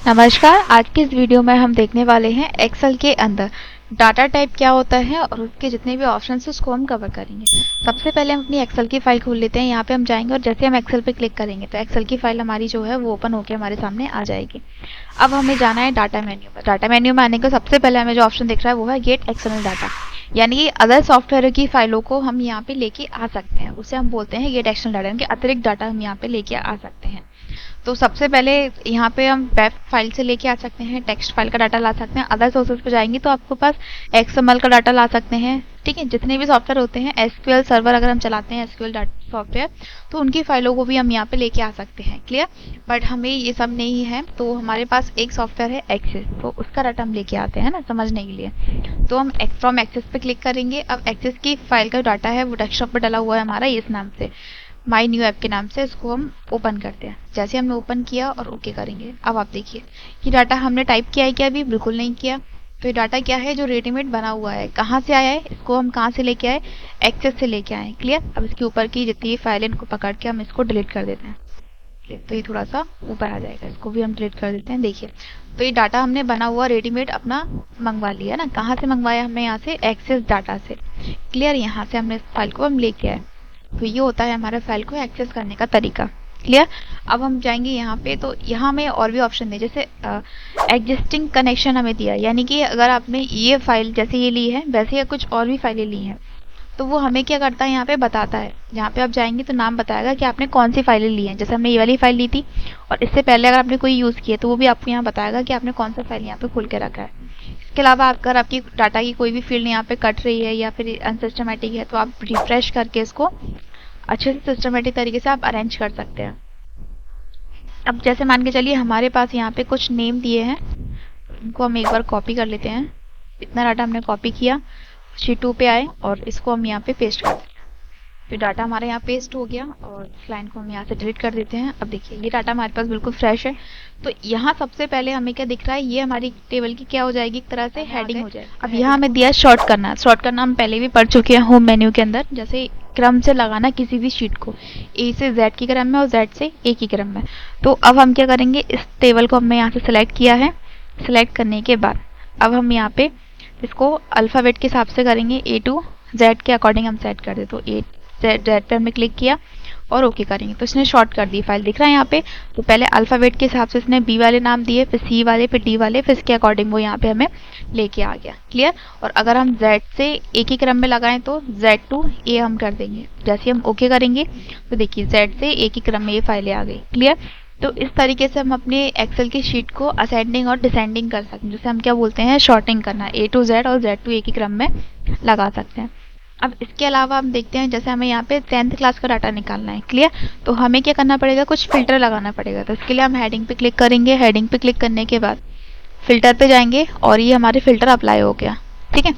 नमस्कार। आज की इस वीडियो में हम देखने वाले हैं एक्सेल के अंदर डाटा टाइप क्या होता है और उसके जितने भी ऑप्शंस हैं उसको हम कवर करेंगे। सबसे पहले हम अपनी एक्सेल की फाइल खोल लेते हैं। यहाँ पे हम जाएंगे और जैसे हम एक्सेल पे क्लिक करेंगे तो एक्सेल की फाइल हमारी जो है वो ओपन होकर हमारे सामने आ जाएगी। अब हमें जाना है डाटा मेन्यू में। डाटा मेन्यू में आने का सबसे पहले हमें जो ऑप्शन दिख रहा है वो है गेट एक्सटर्नल डाटा, यानी कि अदर सॉफ्टवेयर की फाइलों को हम यहाँ पे लेके आ सकते हैं। उसे हम बोलते हैं गेट एक्सटर्नल डाटा, यानी कि अतिरिक्त डाटा हम यहाँ पे लेके आ सकते हैं। तो सबसे पहले यहाँ पे हम वेब फाइल से लेके आ सकते हैं, टेक्स्ट फाइल का डाटा ला सकते हैं। अदर सोर्सेज पे जाएंगे तो आपके पास एक्सएमएल का डाटा ला सकते हैं। ठीक है, जितने भी सॉफ्टवेयर होते हैं, एसक्यूएल सर्वर अगर हम चलाते हैं, एसक्यूएल सॉफ्टवेयर, तो उनकी फाइलों को भी हम यहाँ पे लेके आ सकते हैं। क्लियर। बट हमें ये सब नहीं है, तो हमारे पास एक सॉफ्टवेयर है एक्सेस, तो उसका डाटा हम लेके आते हैं ना, समझने के लिए। तो हम फ्रॉम एक्सेस पे क्लिक करेंगे। अब एक्सेस की फाइल का डाटा है वो डेस्कटॉप पर डला हुआ है हमारा इस नाम से, माई न्यू ऐप के नाम से। इसको हम ओपन करते हैं। जैसे हमने ओपन किया और ओके करेंगे, अब आप देखिए ये डाटा हमने टाइप किया है क्या? अभी बिल्कुल नहीं किया। तो ये डाटा क्या है? जो रेडीमेड बना हुआ है। कहाँ से आया है? इसको हम कहाँ से लेके आए? एक्सेस से लेके आए। क्लियर। अब इसके ऊपर की जितनी फाइल है इनको पकड़ के हम इसको डिलीट कर देते हैं। तो ये थोड़ा सा ऊपर आ जाएगा, इसको भी हम डिलीट कर देते हैं। देखिए, तो ये डाटा हमने बना हुआ रेडीमेड अपना मंगवा लिया ना। कहाँ से मंगवाया हमने? यहाँ से, एक्सेस डाटा से। क्लियर। यहाँ से हमने इस फाइल को हम लेके आए। तो ये होता है हमारे फाइल को एक्सेस करने का तरीका। क्लियर। अब हम जाएंगे यहाँ पे, तो यहाँ में और भी ऑप्शन है, जैसे एग्जिस्टिंग कनेक्शन हमें दिया, यानी कि अगर आपने ये फाइल जैसे ये ली है वैसे या कुछ और भी फाइलें ली हैं तो वो हमें क्या करता है, यहाँ पे बताता है। यहाँ पे आप जाएंगे तो नाम बताएगा कि आपने कौन सी फाइलें ली हैं। जैसे हमने ये वाली फाइल ली थी और इससे पहले अगर आपने कोई यूज़ किया तो वो भी आपको यहाँ बताएगा कि आपने कौन सा फाइल यहाँ पे खोल के रखा है। इसके अलावा अगर आपकी डाटा की कोई भी फील्ड यहाँ पे कट रही है या फिर अनसिस्टमेटिक है तो आप रिफ्रेश करके इसको अच्छे से सिस्टमेटिक तरीके से आप अरेंज कर सकते हैं। अब जैसे मान के चलिए हमारे पास यहाँ पे कुछ नेम दिए हैं, इनको हम एक बार कॉपी कर लेते हैं। इतना डाटा हमने कॉपी किया, शीट 2 पे आए और इसको हम यहाँ पे पेस्ट कर देते हैं। तो डाटा हमारे यहाँ पेस्ट हो गया और इस लाइन को हम यहाँ से डिलीट कर देते हैं। अब देखिए ये डाटा हमारे पास बिल्कुल फ्रेश है। तो यहाँ सबसे पहले हमें क्या दिख रहा है, ये हमारी टेबल की क्या हो जाएगी, एक तरह से हेडिंग हो जाएगी। अब यहाँ हमें दिया शॉर्ट करना। शॉर्ट करना हम पहले भी पढ़ चुके हैं होम मेन्यू के अंदर। जैसे क्रम से लगाना किसी भी शीट को, ए से जेड की क्रम में और जेड से ए की क्रम में। तो अब हम क्या करेंगे, इस टेबल को हमने यहाँ से सिलेक्ट किया है। सिलेक्ट करने के बाद अब हम यहाँ पे इसको अल्फ़ाबेट के हिसाब से करेंगे, ए टू जेड के अकॉर्डिंग हम सेट कर दे। तो ए जेड पे हमने क्लिक किया और ओके करेंगे तो इसने शॉर्ट कर दी फाइल, दिख रहा है यहाँ पे। तो पहले अल्फ़ाबेट के हिसाब से इसने बी वाले नाम दिए, फिर सी वाले, फिर डी वाले, फिर इसके अकॉर्डिंग वो यहाँ पे हमें लेके आ गया। क्लियर। और अगर हम जेड से ए की क्रम में लगाएं तो जेड टू ए हम कर देंगे। जैसे हम ओके करेंगे तो देखिए जेड से ए की क्रम में ये फाइलें आ गई। क्लियर। तो इस तरीके से हम अपने एक्सेल की शीट को असेंडिंग और डिसेंडिंग कर सकते हैं, जिसे हम क्या बोलते हैं, शॉर्टिंग करना। ए टू जेड और जेड टू ए की क्रम में लगा सकते हैं। अब इसके अलावा हम देखते हैं, जैसे हमें यहाँ पे 10th क्लास का डाटा निकालना है। क्लियर। तो हमें क्या करना पड़ेगा, कुछ फिल्टर लगाना पड़ेगा। तो इसके लिए हम हेडिंग पे क्लिक करेंगे। हेडिंग पे क्लिक करने के बाद फिल्टर पे जाएंगे और ये हमारे फिल्टर अप्लाई हो गया। ठीक है।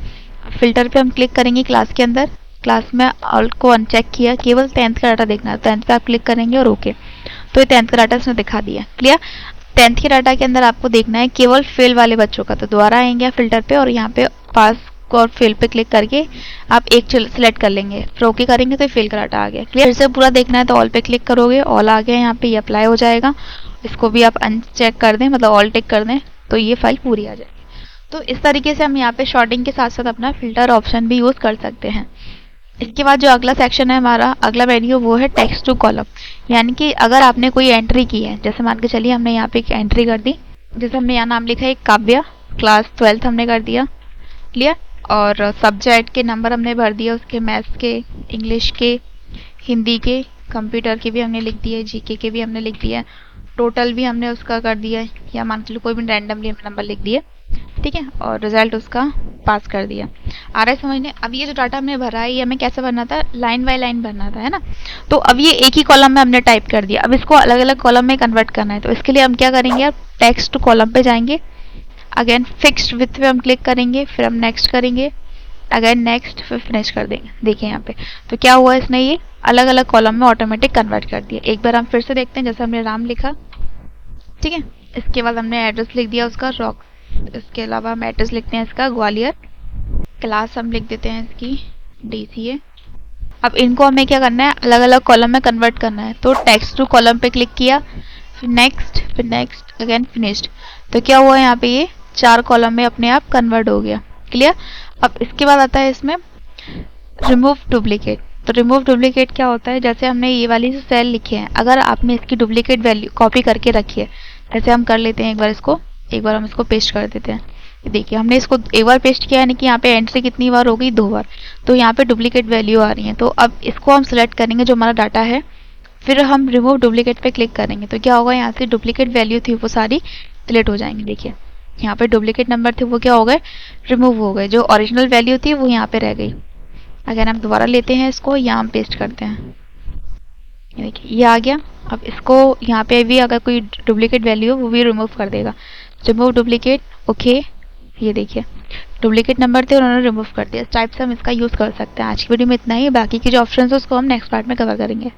फिल्टर पे हम क्लिक करेंगे क्लास के अंदर। क्लास में ऑल को अनचेक किया, केवल 10th का डाटा देखना है। 10th पे आप क्लिक करेंगे और ओके, तो ये 10th का डाटा इसने दिखा दिया। क्लियर। 10th के डाटा के अंदर आपको देखना है केवल फेल वाले बच्चों का। तो दोबारा आएंगे फिल्टर पे और यहाँ पे पास और फेल पे क्लिक करके आप एक सिलेक्ट कर लेंगे, फिर ओके करेंगे तो फेल का डाटा आ गया। क्लियर। से पूरा देखना है तो ऑल पे क्लिक करोगे, ऑल आ गया यहाँ पे, ये अप्लाई हो जाएगा। इसको भी आप अनचेक कर दें, मतलब ऑल टिक कर दें, तो ये फाइल पूरी आ जाएगी। तो इस तरीके से हम यहाँ पे शॉर्टिंग के साथ साथ अपना फिल्टर ऑप्शन भी यूज़ कर सकते हैं। इसके बाद जो अगला सेक्शन है हमारा, अगला मेन्यू, वो है टेक्स्ट टू कॉलम। यानी कि अगर आपने कोई एंट्री की है, जैसे मान के चलिए हमने यहाँ पे एक एंट्री कर दी, जैसे हमने यहाँ नाम लिखा है काव्या, क्लास 12th हमने कर दिया। क्लियर। और सब्जेक्ट के नंबर हमने भर दिया, उसके मैथ्स के, इंग्लिश के, हिंदी के, कंप्यूटर के भी हमने लिख दिए, जीके के भी हमने लिख दिया, टोटल भी हमने उसका कर दिया, या मान के चलो कोई भी रैंडमली हमने नंबर लिख दिए। ठीक है। और रिजल्ट उसका पास कर दिया। आ रहा है समझने। अब ये जो डाटा हमने भरा है ये हमें कैसे भरना था, लाइन बाय लाइन भरना था, है ना। तो अब ये एक ही कॉलम में हमने टाइप कर दिया। अब इसको अलग अलग कॉलम में कन्वर्ट करना है। तो इसके लिए हम क्या करेंगे, अब टेक्स्ट टू कॉलम पे जाएंगे। अगेन फिक्स्ड विथ पे हम क्लिक करेंगे, फिर हम नेक्स्ट करेंगे, अगेन नेक्स्ट, फिर फिनिश कर देंगे। देखिए यहाँ पे तो क्या हुआ, इसने ये अलग अलग कॉलम में ऑटोमेटिक कन्वर्ट कर दिया। एक बार हम फिर से देखते हैं। जैसे हमने नाम लिखा, ठीक है, इसके बाद हमने एड्रेस लिख दिया उसका रॉक। इसके अलावा हम एड्रेस लिखते हैं इसका ग्वालियर, क्लास हम लिख देते हैं इसकी DCA। अब इनको हमें क्या करना है, अलग अलग कॉलम में कन्वर्ट करना है। तो टेक्स्ट टू कॉलम पे क्लिक किया, फिर नेक्स्ट, फिर नेक्स्ट, अगेन फिनिश्ड। तो क्या हुआ यहाँ पे, ये 4 कॉलम में अपने आप कन्वर्ट हो गया। क्लियर। अब इसके बाद आता है इसमें रिमूव डुप्लीकेट। तो रिमूव डुप्लीकेट क्या होता है, जैसे हमने ये वाली जो सेल लिखे हैं, अगर आपने इसकी डुप्लीकेट वैल्यू कॉपी करके रखी है, जैसे हम कर लेते हैं एक बार हम इसको पेस्ट कर देते हैं। देखिए हमने इसको एक बार पेस्ट किया, यानी कि यहाँ पे एंड से कितनी बार हो गई, 2 बार। तो यहाँ पे डुप्लीकेट वैल्यू आ रही है। तो अब इसको हम सिलेक्ट करेंगे जो हमारा डाटा है, फिर हम रिमूव डुप्लीकेट पे क्लिक करेंगे। तो क्या होगा, यहाँ से डुप्लीकेट वैल्यू थी वो सारी डिलीट हो जाएंगी। देखिए यहाँ पे डुप्लीकेट नंबर थे वो क्या हो गए, रिमूव हो गए। जो ओरिजिनल वैल्यू थी वो यहाँ पे रह गई। अगर हम दोबारा लेते हैं इसको, यहाँ हम पेस्ट करते हैं, ये देखिए ये आ गया। अब इसको यहाँ पे भी अगर कोई डुप्लीकेट वैल्यू हो वो भी रिमूव कर देगा। रिमूव डुप्लीकेट, ओके, ये देखिए डुप्लीकेट नंबर थे उन्होंने रिमूव कर दिया। इस टाइप से हम इसका यूज़ कर सकते हैं। आज की वीडियो में इतना ही, बाकी के जो ऑप्शन है उसको हम नेक्स्ट पार्ट में कवर करेंगे।